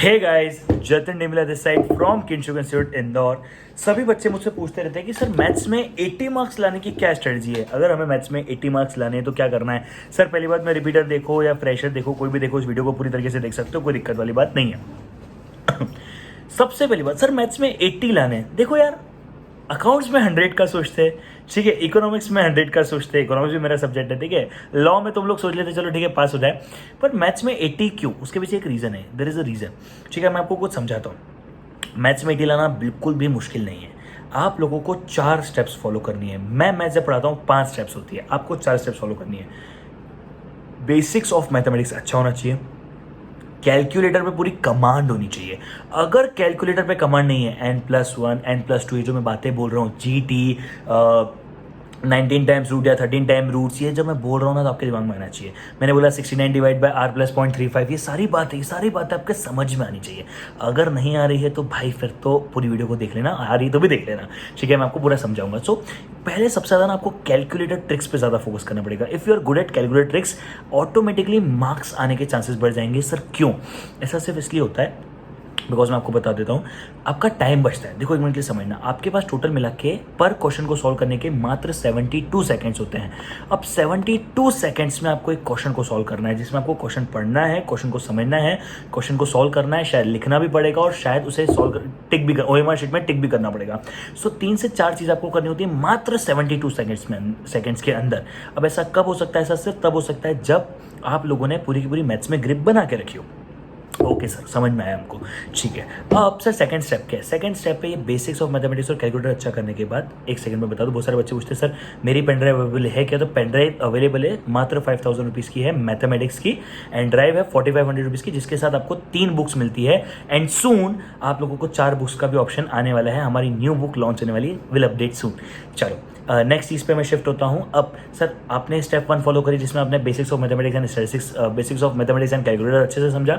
Hey guys, Jatin Dimla this side from Kinshuk institute Indore. सभी बच्चे मुझसे पूछते रहते हैं कि सर मैथ्स में 80 मार्क्स लाने की क्या स्ट्रेटजी है। अगर हमें मैथ्स में 80 मार्क्स लाने हैं तो क्या करना है। सर पहली बात, मैं रिपीटर देखो या फ्रेशर देखो, कोई भी देखो, इस वीडियो को पूरी तरीके से देख सकते हो, कोई दिक्कत वाली बात नहीं है। सबसे पहली बात, सर मैथ्स में 80 लाने हैं। देखो यार, अकाउंट्स में 100 का सोचते हैं, ठीक है, इकोनॉमिक्स में 100 का सोचते हैं, इकोनॉमिक्स भी मेरा सब्जेक्ट है, ठीक है, लॉ में तुम लोग सोच लेते चलो ठीक है पास हो जाए, पर मैथ्स में 80 क्यों, उसके पीछे एक रीज़न है, देयर इज अ रीज़न। ठीक है, मैं आपको कुछ समझाता हूँ। मैथ्स में 80 लाना बिल्कुल भी मुश्किल नहीं है। आप लोगों को 4 स्टेप्स फॉलो करनी है। मैं मैथ्स जब पढ़ाता हूँ 5 स्टेप्स होती है, आपको 4 स्टेप्स फॉलो करनी है। बेसिक्स ऑफ मैथमेटिक्स अच्छा होना चाहिए, कैलकुलेटर पे पूरी कमांड होनी चाहिए। अगर कैलकुलेटर पे कमांड नहीं है, n+1 n+2, ये जो मैं बातें बोल रहा हूँ, GT 19 टाइम्स रूट या 13 टाइम रूट्स, ये जब मैं बोल रहा हूँ ना तो आपके दिमाग में आना चाहिए। मैंने बोला 69 डिवाइड बाय r प्लस 0.35, ये सारी बातें आपके समझ में आनी चाहिए। अगर नहीं आ रही है तो भाई फिर तो पूरी वीडियो को देख लेना, आ रही तो भी देख लेना, ठीक है, मैं आपको पूरा समझाऊंगा। सो पहले सबसे ज़्यादा ना आपको कैलकुलेटर ट्रिक्स पे ज़्यादा फोकस करना पड़ेगा। If you are good at calculator tricks, automatically marks आने के चांसेस बढ़ जाएंगे। सर क्यों? ऐसा सिर्फ इसलिए होता है बिकॉज मैं आपको बता देता हूँ, आपका टाइम बचता है। देखो एक मिनट के लिए समझना, आपके पास टोटल मिला के पर क्वेश्चन को सॉल्व करने के मात्र 72 सेकंड्स होते हैं। अब 72 सेकंड्स में आपको एक क्वेश्चन को सॉल्व करना है, जिसमें आपको क्वेश्चन पढ़ना है, क्वेश्चन को समझना है, क्वेश्चन को सॉल्व करना है, शायद लिखना भी पड़ेगा और शायद उसे सॉल्व टिक भी OMR शीट में टिक भी करना पड़ेगा। सो 3 से 4 चीज़ आपको करनी होती है मात्र 72 सेकंड्स के अंदर। अब ऐसा कब हो सकता है? ऐसा सिर्फ तब हो सकता है जब आप लोगों ने पूरी की पूरी मैथ्स में ग्रिप बना के रखी हो। ओके सर, समझ में आया हमको, ठीक है। अब सर सेकंड स्टेप क्या है? सेकंड स्टेप पे ये बेसिक्स ऑफ मैथमेटिक्स और कैलकुलेटर अच्छा करने के बाद, एक सेकंड में बता दो, बहुत सारे बच्चे पूछते हैं सर मेरी पेन ड्राइव अवेलेबल है क्या? तो पेन ड्राइव अवेलेबल है, मात्र 5000 रुपीज़ की है मैथमेटिक्स की, एंड ड्राइव है 4500 रुपीज़ की, जिसके साथ आपको 3 बुक्स मिलती है। एंड सून आप लोगों को 4 बुक्स का भी ऑप्शन आने वाला है। हमारी न्यू बुक लॉन्च होने वाली है, विल अपडेट सून। चलो नेक्स्ट चीज़ पे मैं शिफ्ट होता हूँ। अब सर आपने स्टेप 1 फॉलो करी, जिसमें आपने basics of mathematics and statistics, basics of mathematics and calculator अच्छे से समझा।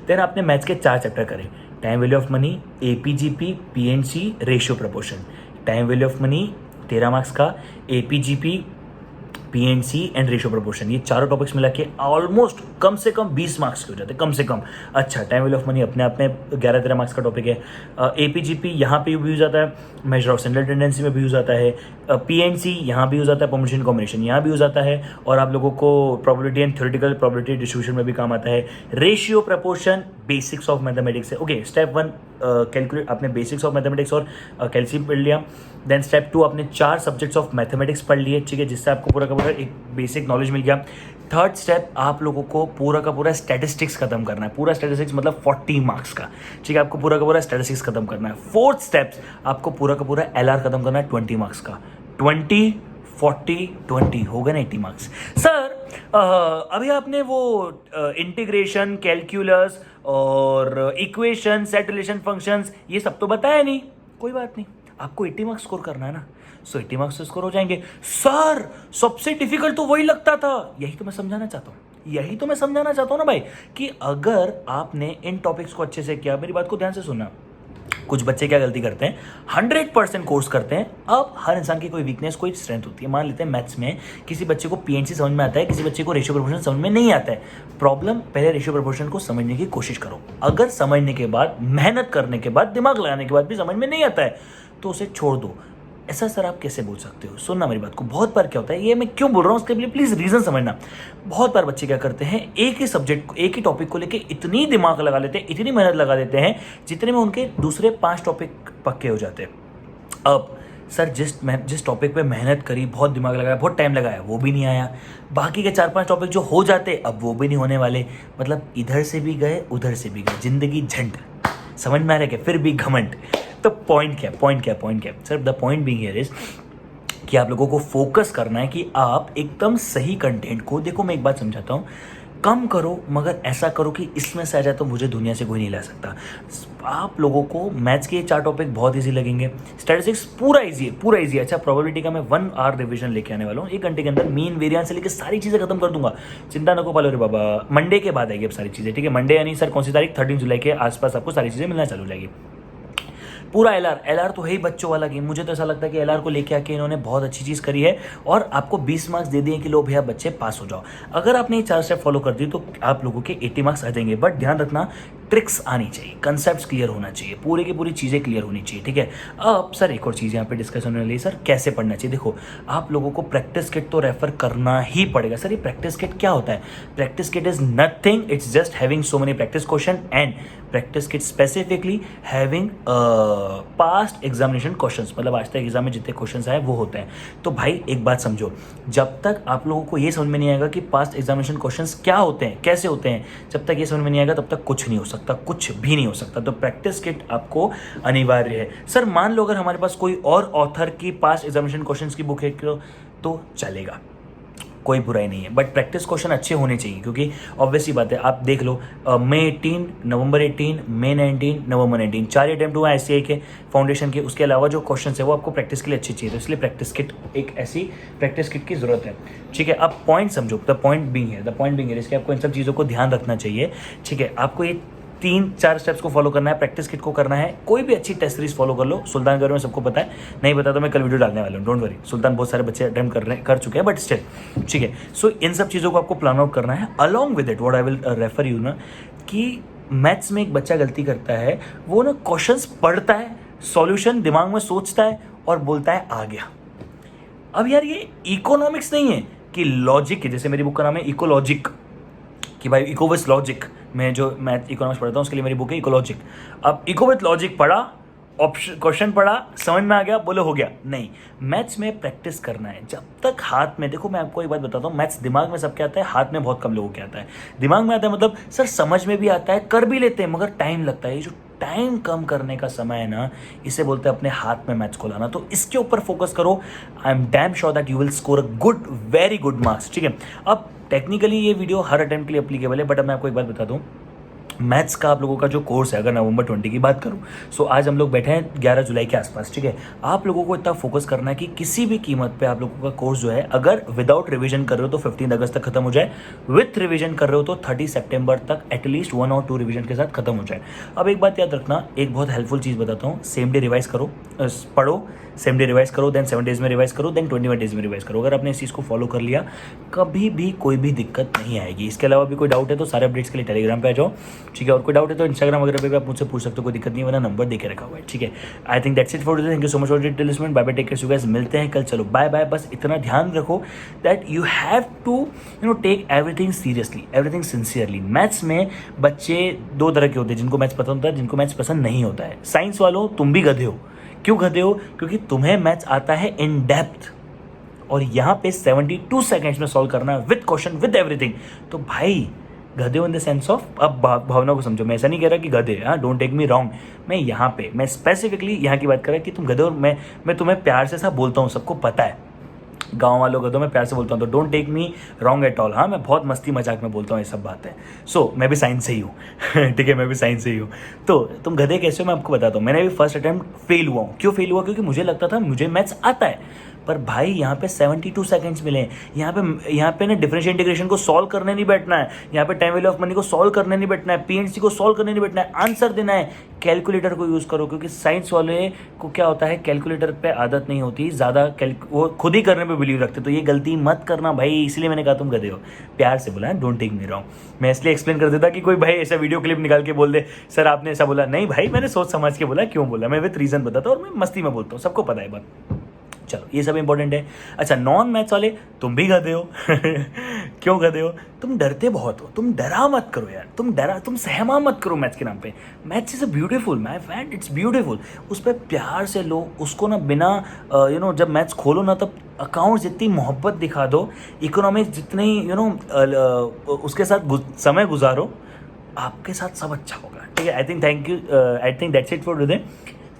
देन आपने मैथ्स के 4 चैप्टर करे, time value of money, APGP, PNC, ratio proportion. Time value of money 13 marks का, APGP, PNC and ratio proportion, ये चारों topics मिला के ऑलमोस्ट कम से कम 20 मार्क्स के हो जाते हैं, कम से कम। अच्छा, टाइम वैल्यू ऑफ मनी अपने आप में 11-13 मार्क्स का टॉपिक है। APGP यहाँ पे भी यूज आता है, मेजर ऑफ सेंट्रल टेंडेंसी में भी यूज आता है। PNC यहाँ भी यूज आता है, परमुटेशन कॉम्बिनेशन यहाँ भी यूज आता है, और आप लोगों को probability and theoretical probability distribution में भी काम आता है। Ratio proportion basics of mathematics है। ओके, स्टेप 1 कैलकुलेट, आपने बेसिक्स ऑफ मैथमेटिक्स और कैल्सी पढ़ लिया। देन स्टेप 2 आपने 4 सब्जेक्ट्स ऑफ मैथमेटिक्स पढ़ लिए, ठीक है, जिससे आपको पूरा का पूरा एक बेसिक नॉलेज मिल गया। थर्ड स्टेप, आप लोगों को पूरा का पूरा स्टैटिस्टिक्स खत्म करना है। पूरा स्टैटिस्टिक्स मतलब 40 मार्क्स का, ठीक है, आपको पूरा का पूरा स्टैटिस्टिक्स खत्म करना है। फोर्थ स्टेप्स, आपको पूरा का पूरा LR खत्म करना है 20 मार्क्स का। 20 40 20 हो गए ना 80 मार्क्स। सर अभी आपने वो इंटीग्रेशन, कैलकुलस और इक्वेशन, सेट रिलेशन फंक्शंस, ये सब तो बताया नहीं। कोई बात नहीं, आपको 80 मार्क्स स्कोर करना है ना, सो 80 मार्क्स स्कोर हो जाएंगे। सर सबसे डिफिकल्ट तो वही लगता था, यही तो मैं समझाना चाहता हूँ ना भाई, कि अगर आपने इन टॉपिक्स को अच्छे से किया, मेरी बात को ध्यान से सुनना। कुछ बच्चे क्या गलती करते हैं, 100% कोर्स करते हैं। अब हर इंसान की कोई वीकनेस, कोई स्ट्रेंथ होती है। मान लेते हैं मैथ्स में किसी बच्चे को PNC समझ में आता है, किसी बच्चे को रेशियो प्रोपोर्शन समझ में नहीं आता है। प्रॉब्लम, पहले रेशियो प्रोपोर्शन को समझने की कोशिश करो। अगर समझने के बाद, मेहनत करने के बाद, दिमाग लगाने के बाद भी समझ में नहीं आता है तो उसे छोड़ दो। ऐसा सर आप कैसे बोल सकते हो? सुनना मेरी बात को, बहुत बार क्या होता है, ये मैं क्यों बोल रहा हूँ उसके लिए प्लीज रीजन समझना। बहुत बार बच्चे क्या करते हैं, एक ही सब्जेक्ट को, एक ही टॉपिक को लेके इतनी दिमाग लगा लेते हैं, इतनी मेहनत लगा देते हैं, जितने में उनके दूसरे 5 टॉपिक पक्के हो जाते हैं। अब सर जिस टॉपिक पे मेहनत करी, बहुत दिमाग लगाया, बहुत टाइम लगाया, वो भी नहीं आया। बाकी के 4-5 टॉपिक जो हो जाते, अब वो भी नहीं होने वाले। मतलब इधर से भी गए, उधर से भी गए, जिंदगी झंड। समझ में आ रहा है क्या? फिर भी घमंड। तो पॉइंट क्या sir? The point being here is कि आप लोगों को फोकस करना है कि आप एकदम सही कंटेंट को, देखो मैं एक बात समझाता हूँ, कम करो मगर ऐसा करो कि इसमें से आ जाए तो मुझे दुनिया से कोई नहीं ला सकता। आप लोगों को मैथ्स के 4 टॉपिक बहुत इजी लगेंगे, स्टैटिस्टिक्स पूरा इजी है। अच्छा, प्रोबेबिलिटी का मैं 1 आवर रिवीजन लेके आने वाला हूँ, 1 घंटे के अंदर मीन वेरिएंस से लेकर सारी चीज़ें खत्म कर दूंगा। चिंता न को पालो रे बाबा, मंडे के बाद आएगी अब सारी चीज़ें, ठीक है। मंडे यानी सर कौन सी तारीख? 13 जुलाई के आसपास आपको सारी चीज़ें मिलना चालू हो जाएगी। पूरा LR तो है ही बच्चों वाला गेम। मुझे तो ऐसा लगता है कि LR को लेके आके इन्होंने बहुत अच्छी चीज़ करी है और आपको 20 मार्क्स दे दिए कि लो भैया बच्चे पास हो जाओ। अगर आपने ये 4 स्टेप फॉलो कर दी तो आप लोगों के 80 मार्क्स आ जाएंगे। बट ध्यान रखना, ट्रिक्स आनी चाहिए, कंसेप्ट क्लियर होना चाहिए, पूरी की पूरी चीज़ें क्लियर होनी चाहिए, ठीक है। अब सर एक और चीज़ यहाँ पे डिस्कशन होने वाली है, सर कैसे पढ़ना चाहिए। देखो आप लोगों को प्रैक्टिस किट तो रेफर करना ही पड़ेगा। सर ये प्रैक्टिस किट क्या होता है? Practice kit is nothing, it's just having so many practice question and practice kit specifically having past examination questions, मतलब आज तक एग्जाम में जितने क्वेश्चंस आए वो होते हैं। तो भाई एक बात समझो, जब तक आप लोगों को ये समझ में नहीं आएगा कि पास्ट एग्जामिनेशन क्वेश्चंस क्या होते हैं, कैसे होते हैं, जब तक ये समझ में नहीं आएगा तब तक कुछ नहीं हो सकता, कुछ भी नहीं हो सकता। तो प्रैक्टिस किट आपको अनिवार्य है। सर मान लो अगर हमारे पास कोई और ऑथर की पास्ट एग्जामिनेशन क्वेश्चंस की बुक है तो चलेगा, कोई बुराई नहीं है, बट प्रैक्टिस क्वेश्चन अच्छे होने चाहिए, क्योंकि ऑब्वियसली बात है, आप देख लो मई 18, नवंबर 18, मई 19, नवंबर 19, 4 अटैम्प्ट हुआ ICAI के फाउंडेशन के। उसके अलावा जो क्वेश्चन है वो आपको प्रैक्टिस के लिए अच्छी चाहिए, तो इसलिए प्रैक्टिस किट, एक ऐसी प्रैक्टिस किट की जरूरत है, ठीक है। अब पॉइंट समझो, द पॉइंट बिंग है इसके आपको इन सब चीज़ों को ध्यान रखना चाहिए, ठीक है। आपको ये 3-4 स्टेप्स को फॉलो करना है, प्रैक्टिस किट को करना है। कोई भी अच्छी टेस्ट सीरीज फॉलो कर लो, सुल्तान में सबको पता है, नहीं पता तो मैं कल वीडियो डालने वाला हूँ, डोंट वरी। सुल्तान बहुत सारे बच्चे अटेम्प्ट कर चुके हैं, बट स्टिल, ठीक है। सो इन सब चीज़ों को आपको प्लान आउट करना है। Along with it what I will refer you ना, कि मैथ्स में एक बच्चा गलती करता है, वो ना क्वेश्चंस पढ़ता है, सॉल्यूशन दिमाग में सोचता है और बोलता है आ गया। अब यार ये इकोनॉमिक्स नहीं है कि लॉजिक है, जैसे मेरी बुक का नाम है इकोलॉजिक, कि भाई इको विथ लॉजिक, मैं जो मैथ इकोनॉमिक्स पढ़ता हूँ उसके लिए मेरी बुक है इकोलॉजिक। अब इको विथ लॉजिक पढ़ा, ऑप्शन क्वेश्चन पढ़ा, समझ में आ गया, बोले हो गया, नहीं। मैथ्स में प्रैक्टिस करना है। जब तक हाथ में, देखो मैं आपको एक बात बताता हूँ, मैथ्स दिमाग में सबके आता है, हाथ में बहुत कम लोगों के आता है। दिमाग में आता है मतलब सर समझ में भी आता है, कर भी लेते हैं, मगर टाइम लगता है। ये जो टाइम कम करने का समय है ना, इसे बोलते हैं अपने हाथ में मैथ्स को लाना। तो इसके ऊपर फोकस करो, I am damn sure that you will score a good, very good marks, ठीक है। अब टेक्निकली ये वीडियो हर अटेम्प्ट के लिए एप्लीकेबल है, बट अब मैं आपको एक बात बता दूं, मैथ्स का आप लोगों का जो कोर्स है, अगर नवंबर 20 की बात करूं, सो आज हम लोग बैठे हैं 11 जुलाई के आसपास, ठीक है। आप लोगों को इतना फोकस करना है कि किसी भी कीमत पे आप लोगों का कोर्स जो है, अगर विदाउट रिवीजन कर रहे हो तो 15 अगस्त तक खत्म हो जाए, विथ रिवीजन कर रहे हो तो 30 सितंबर तक एटलीस्ट 1 और 2 रिवीजन के साथ खत्म हो जाए। अब एक बात याद रखना, एक बहुत हेल्पफुल चीज़ बताता हूँ, सेम डे रिवाइज करो, पढ़ो, सेम डे रिवाइज करो, देन 7 डेज में रिवाइज करो, देन 21 डेज में रिवाइज करो। अगर आपने इस चीज़ को फॉलो कर लिया, कभी भी कोई भी दिक्कत नहीं आएगी। इसके अलावा भी कोई डाउट है तो सारे अपडेट्स के लिए टेलीग्राम पे आ जाओ, ठीक है। और कोई डाउट है तो इंस्टाग्राम वगैरह पे भी आप मुझसे पूछ सकते हो, कोई दिक्कत नहीं, वरना नंबर देके रखा हुआ है, ठीक है। I think that's it for today, thank you so much for your listening, bye bye, take care, you guys, मिलते हैं कल, चलो बाय बाय। बस इतना ध्यान रखो that you have to take everything seriously, everything sincerely. Maths में बच्चे 2 तरह के होते हैं, जिनको मैथ्स पसंद होता है, जिनको मैथ्स पसंद नहीं होता है। साइंस वालों तुम भी गधे हो। क्यों गधे हो? क्योंकि तुम्हें मैथ्स आता है इन डेप्थ, और यहाँ पे 72 सेकेंड्स में सॉल्व करना है, विद क्वेश्चन, विद एवरीथिंग। तो भाई गधे हो इन द सेंस ऑफ, अब भावना को समझो, मैं ऐसा नहीं कह रहा कि गधे, हाँ, डोंट टेक मी रॉन्ग, मैं यहाँ पे, मैं स्पेसिफिकली यहाँ की बात कर रहा कि तुम गधे हो। मैं तुम्हें प्यार से सब बोलता हूँ, सबको पता है, गांव वालों गधों में प्यार से बोलता हूँ, तो don't take me wrong at all. हाँ, मैं बहुत मस्ती मजाक में बोलता हूँ ये सब बातें। सो मैं भी साइंस से ही हूँ ठीक है, मैं भी साइंस से ही हूँ। तो तुम गधे कैसे हो मैं आपको बताता हूँ। मैंने भी फर्स्ट अटेम्प्ट फेल हुआ हूँ। क्यों फेल हुआ? क्योंकि मुझे लगता था मुझे मैथ्स आता है, पर भाई यहाँ पे 72 सेकंड्स मिले। यहाँ पे ना डिफरेंशियल इंटीग्रेशन को सॉल्व करने नहीं बैठना है, यहाँ पे टाइम वैल्यू ऑफ मनी को सॉल्व करने नहीं बैठना है, पीएनसी को सॉल्व करने नहीं बैठना है, आंसर देना है। कैलकुलेटर को यूज़ करो, क्योंकि साइंस वाले को क्या होता है, कैलकुलेटर पे आदत नहीं होती ज़्यादा, वो खुद ही करने पे बिलीव रखते। तो ये गलती मत करना भाई, इसलिए मैंने कहा तुम गधे हो, प्यार से बोला, डोंट टेक मी रॉन्ग। मैं इसलिए एक्सप्लेन कर देता कि कोई भाई ऐसा वीडियो क्लिप निकाल के बोल दे सर आपने ऐसा बोला, नहीं भाई मैंने सोच समझ के बोला, क्यों बोला, मैं विद रीज़न बताता हूँ, और मैं मस्ती में बोलता हूँ, सबको पता है बात। चलो ये सब इंपॉर्टेंट है। अच्छा, नॉन मैथ्स वाले तुम भी गधे हो क्यों गधे हो? तुम डरते बहुत हो, तुम डरा मत करो यार, तुम सहमा मत करो मैथ्स के नाम पे। Maths is a beautiful, my friend, it's beautiful. उस पर प्यार से लो उसको ना, बिना जब मैथ्स खोलो ना तब अकाउंट जितनी मोहब्बत दिखा दो, इकोनॉमिक्स जितनी उसके साथ समय गुजारो, आपके साथ सब अच्छा होगा, ठीक है। I think that's it for today.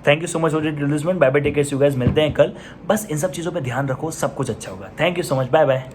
Thank you so much for your listening, bye bye, take care, you guys, मिलते हैं कल। बस इन सब चीज़ों पे ध्यान रखो, सब कुछ अच्छा होगा। Thank you so much, bye bye.